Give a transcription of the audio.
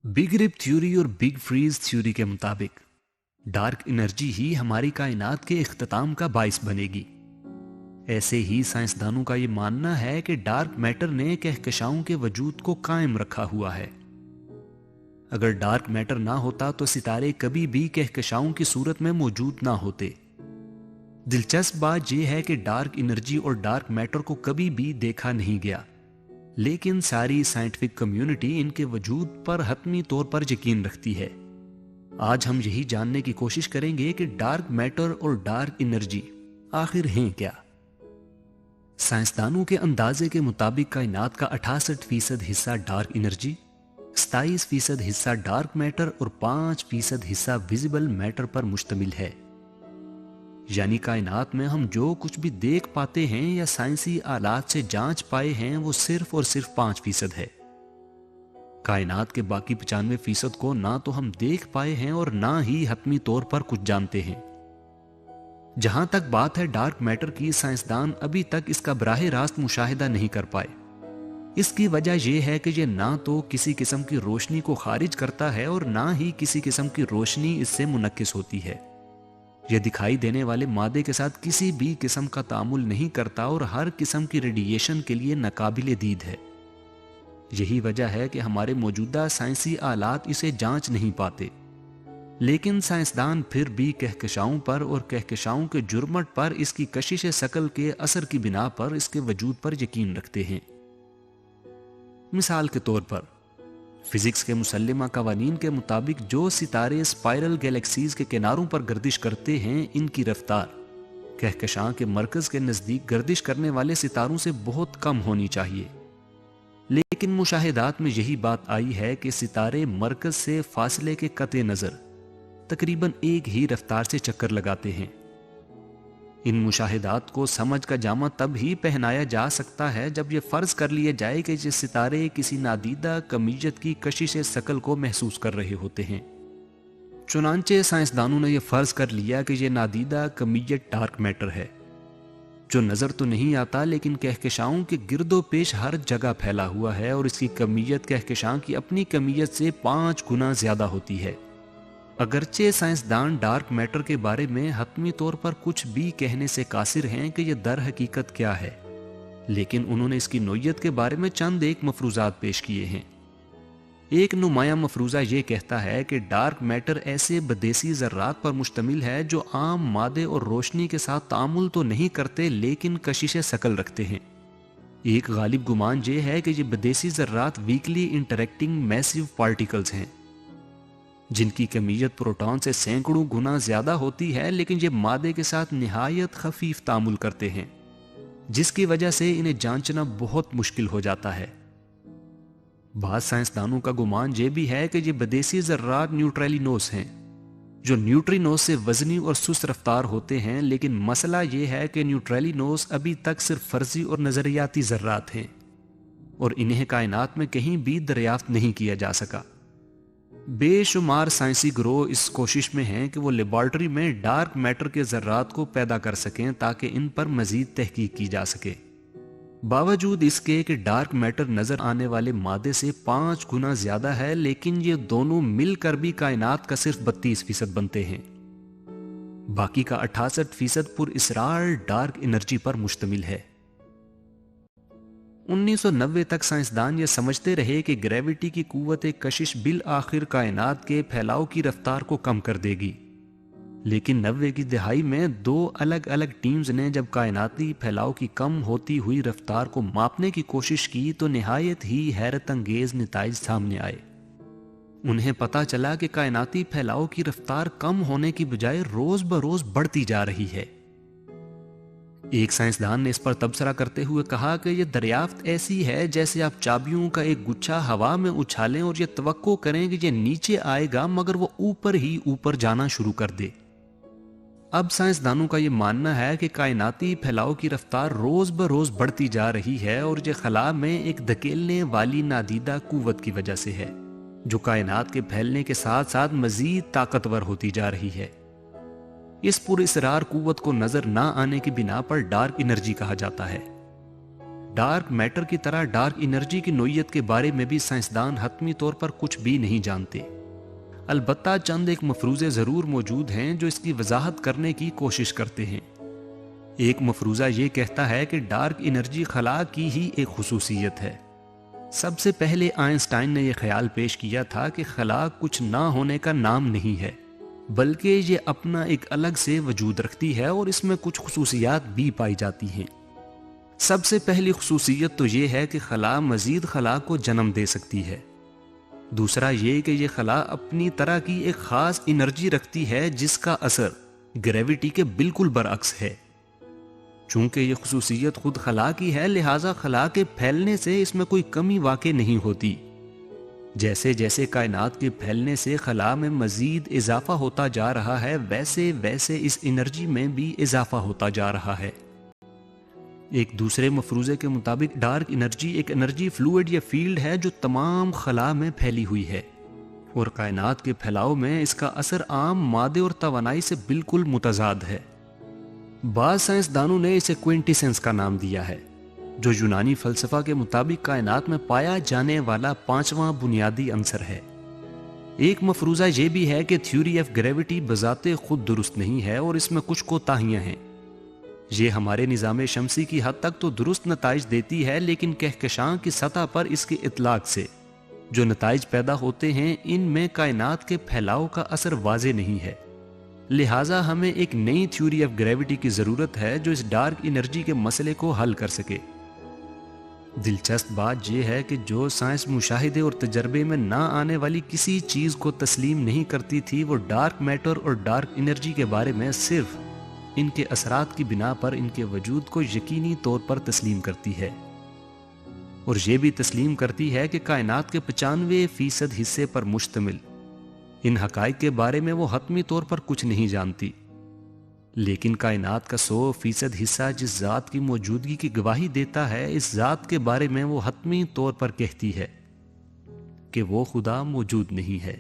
Big rib theory और big freeze theory के मुताबिक डार्क एनर्जी ही हमारी कायनात के इख्तिताम का बाइस बनेगी। ऐसे ही साइंसदानों का ये मानना है कि डार्क मैटर ने कहकशाओं के वजूद को कायम रखा हुआ है। अगर डार्क मैटर ना होता तो सितारे कभी भी कहकशाओं की सूरत में मौजूद ना होते। दिलचस्प बात यह है कि डार्क एनर्जी और डार्क मैटर को कभी भी देखा नहीं गया, लेकिन सारी साइंटिफिक कम्युनिटी इनके वजूद पर हतमी तौर पर यकीन रखती है। आज हम यही जानने की कोशिश करेंगे कि डार्क मैटर और डार्क एनर्जी आखिर हैं क्या। साइंसदानों के अंदाजे के मुताबिक कायनात का 68% हिस्सा डार्क एनर्जी, 27% हिस्सा डार्क मैटर और 5% हिस्सा विजिबल मैटर पर मुश्तमिल है। यानी कायनात में हम जो कुछ भी देख पाते हैं या साइंसी आलात से जांच पाए हैं वो सिर्फ और सिर्फ 5% है। कायनात के बाकी 95% को ना तो हम देख पाए हैं और ना ही हतमी तौर पर कुछ जानते हैं। जहां तक बात है डार्क मैटर की, साइंसदान अभी तक इसका बराह रास्त मुशाहिदा नहीं कर पाए। इसकी वजह यह है कि यह ना तो किसी किस्म की रोशनी को खारिज करता है और ना ही किसी किस्म की रोशनी इससे मुनक्किस होती है। यह दिखाई देने वाले मादे के साथ किसी भी किस्म का तामुल नहीं करता और हर किस्म की रेडिएशन के लिए नाकाबिले दीद है। यही वजह है कि हमारे मौजूदा साइंसी आलात इसे जांच नहीं पाते। लेकिन साइंसदान फिर भी कहकशाओं पर और कहकशाओं के जुर्मट पर इसकी कशिश शकल के असर की बिना पर इसके वजूद पर यकीन रखते हैं। मिसाल के तौर पर फिजिक्स के मुसल्लिमा कवानीन के मुताबिक जो सितारे स्पाइरल गैलेक्सीज के किनारों पर गर्दिश करते हैं, इनकी रफ्तार कहकशां के मरकज के नजदीक गर्दिश करने वाले सितारों से बहुत कम होनी चाहिए। लेकिन मुशाहिदात में यही बात आई है कि सितारे मरकज से फासले के कते नजर तकरीबन एक ही रफ्तार से चक्कर लगाते हैं। इन मुशाहिदात को समझ का जामा तब ही पहनाया जा सकता है जब यह फर्ज कर लिया जाए कि ये सितारे किसी नादीदा कमीयत की कशिश शकल को महसूस कर रहे होते हैं। चुनांचे साइंसदानों ने यह फर्ज कर लिया कि यह नादीदा कमीयत डार्क मैटर है, जो नजर तो नहीं आता लेकिन कहकशाओं के गिरदो पेश हर जगह फैला हुआ है और इसकी कमीयत कहकशां की अपनी कमीयत से 5 गुना ज्यादा होती है। अगरचे साइंसदान डार्क मैटर के बारे में हतमी तौर पर कुछ भी कहने से कासिर हैं कि यह दर हकीकत क्या है, लेकिन उन्होंने इसकी नोयत के बारे में चंद एक मफरूजात पेश किए हैं। एक नुमाया मफरूजा यह कहता है कि डार्क मैटर ऐसे बदेसी ज़र्रात पर मुश्तमिल है जो आम मादे और रोशनी के साथ तामुल तो नहीं करते लेकिन कशिश शकल रखते हैं। एक गालिब गुमान यह है कि ये बदेसी ज़र्रात वीकली इंटरेक्टिंग मैसिव पार्टिकल्स हैं, जिनकी कमीयत प्रोटॉन से सैकड़ों गुना ज्यादा होती है, लेकिन ये मादे के साथ निहायत खफीफ तामुल करते हैं, जिसकी वजह से इन्हें जांचना बहुत मुश्किल हो जाता है। बाद साइंसदानों का गुमान ये भी है कि ये बदेसी ज़र्रात न्यूट्रलिनोस हैं, जो न्यूट्रिनोस से वजनी और सुस्त रफ्तार होते हैं। लेकिन मसला ये है कि न्यूट्रलिनोस अभी तक सिर्फ फर्जी और नजरियाती ज़र्रात हैं और इन्हें कायनात में कहीं भी दरियाफ्त नहीं किया जा सका। बेशुमार साइंसी ग्रोह इस कोशिश में हैं कि वो लेबॉर्टरी में डार्क मैटर के ज़र्रात को पैदा कर सकें ताकि इन पर मजीद तहकीक की जा सके। बावजूद इसके कि डार्क मैटर नजर आने वाले मादे से 5 गुना ज्यादा है, लेकिन ये दोनों मिलकर भी कायनात का सिर्फ 32% बनते हैं। बाकी का 68% पुरइसरार डार्क एनर्जी पर मुश्तमिल है। 1990 तक साइंसदान ये समझते रहे कि ग्रेविटी की कुव्वत कशिश बिल आखिर कायनात के फैलाव की रफ्तार को कम कर देगी। लेकिन 90 की दिहाई में 2 अलग अलग टीम्स ने जब कायनाती फैलाव की कम होती हुई रफ्तार को मापने की कोशिश की तो निहायत ही हैरत अंगेज नताइज सामने आए। उन्हें पता चला कि कायनाती फैलाव की रफ्तार कम होने की बजाय रोज बरोज बढ़ती जा रही है। एक साइंसदान ने इस पर तबसरा करते हुए कहा कि यह दरियाफ्त ऐसी है जैसे आप चाबियों का एक गुच्छा हवा में उछालें और यह तवक्को करें कि यह नीचे आएगा मगर वो ऊपर ही ऊपर जाना शुरू कर दे। अब साइंसदानों का यह मानना है कि कायनाती फैलाव की रफ्तार रोज बरोज बढ़ती जा रही है और यह खला में एक धकेलने वाली नादीदा कुव्वत की वजह से है, जो कायनात के फैलने के साथ साथ मजीद ताकतवर होती जा रही है। इस पुरइसरार कुव्वत को नजर ना आने की बिना पर डार्क एनर्जी कहा जाता है। ڈارک میٹر کی طرح ڈارک انرجی کی نوعیت کے بارے میں بھی سائنسدان حتمی طور پر کچھ بھی نہیں جانتے۔ البتہ چند ایک مفروضے ضرور موجود ہیں جو اس کی وضاحت کرنے کی کوشش کرتے ہیں۔ ایک مفروضہ یہ کہتا ہے کہ ڈارک انرجی خلا کی ہی ایک خصوصیت ہے۔ سب سے پہلے آئنسٹائن نے یہ خیال پیش کیا تھا کہ خلا کچھ نہ ہونے کا نام نہیں ہے، بلکہ یہ اپنا ایک الگ سے وجود رکھتی ہے اور اس میں کچھ خصوصیات بھی پائی جاتی ہیں۔ سب سے پہلی خصوصیت تو یہ ہے کہ خلا مزید خلا کو جنم دے سکتی ہے۔ دوسرا یہ کہ یہ خلا اپنی طرح کی ایک خاص انرجی رکھتی ہے جس کا اثر گریویٹی کے بالکل برعکس ہے۔ چونکہ یہ خصوصیت خود خلا کی ہے، لہٰذا خلا کے پھیلنے سے اس میں کوئی کمی واقع نہیں ہوتی۔ جیسے جیسے کائنات کے پھیلنے سے خلا میں مزید اضافہ ہوتا جا رہا ہے، ویسے ویسے اس انرجی میں بھی اضافہ ہوتا جا رہا ہے۔ ایک دوسرے مفروضے کے مطابق ڈارک انرجی ایک انرجی فلوئڈ یا فیلڈ ہے جو تمام خلا میں پھیلی ہوئی ہے، اور کائنات کے پھیلاؤ میں اس کا اثر عام مادے اور توانائی سے بالکل متضاد ہے۔ بعض سائنسدانوں نے اسے کوئنٹیسنس کا نام دیا ہے، جو یونانی فلسفہ کے مطابق کائنات میں پایا جانے والا پانچواں بنیادی عنصر ہے۔ ایک مفروضہ یہ بھی ہے کہ تھیوری آف گریویٹی بذات خود درست نہیں ہے اور اس میں کچھ کوتاہیاں ہیں۔ یہ ہمارے نظام شمسی کی حد تک تو درست نتائج دیتی ہے، لیکن کہکشاں کی سطح پر اس کے اطلاق سے جو نتائج پیدا ہوتے ہیں ان میں کائنات کے پھیلاؤ کا اثر واضح نہیں ہے۔ لہٰذا ہمیں ایک نئی تھیوری آف گریویٹی کی ضرورت ہے جو اس ڈارک انرجی کے مسئلے کو حل کر سکے۔ دلچسپ بات یہ ہے کہ جو سائنس مشاہدے اور تجربے میں نہ آنے والی کسی چیز کو تسلیم نہیں کرتی تھی، وہ ڈارک میٹر اور ڈارک انرجی کے بارے میں صرف ان کے اثرات کی بنا پر ان کے وجود کو یقینی طور پر تسلیم کرتی ہے، اور یہ بھی تسلیم کرتی ہے کہ کائنات کے 95% حصے پر مشتمل ان حقائق کے بارے میں وہ حتمی طور پر کچھ نہیں جانتی، لیکن کائنات کا 100% حصہ جس ذات کی موجودگی کی گواہی دیتا ہے، اس ذات کے بارے میں وہ حتمی طور پر کہتی ہے کہ وہ خدا موجود نہیں ہے۔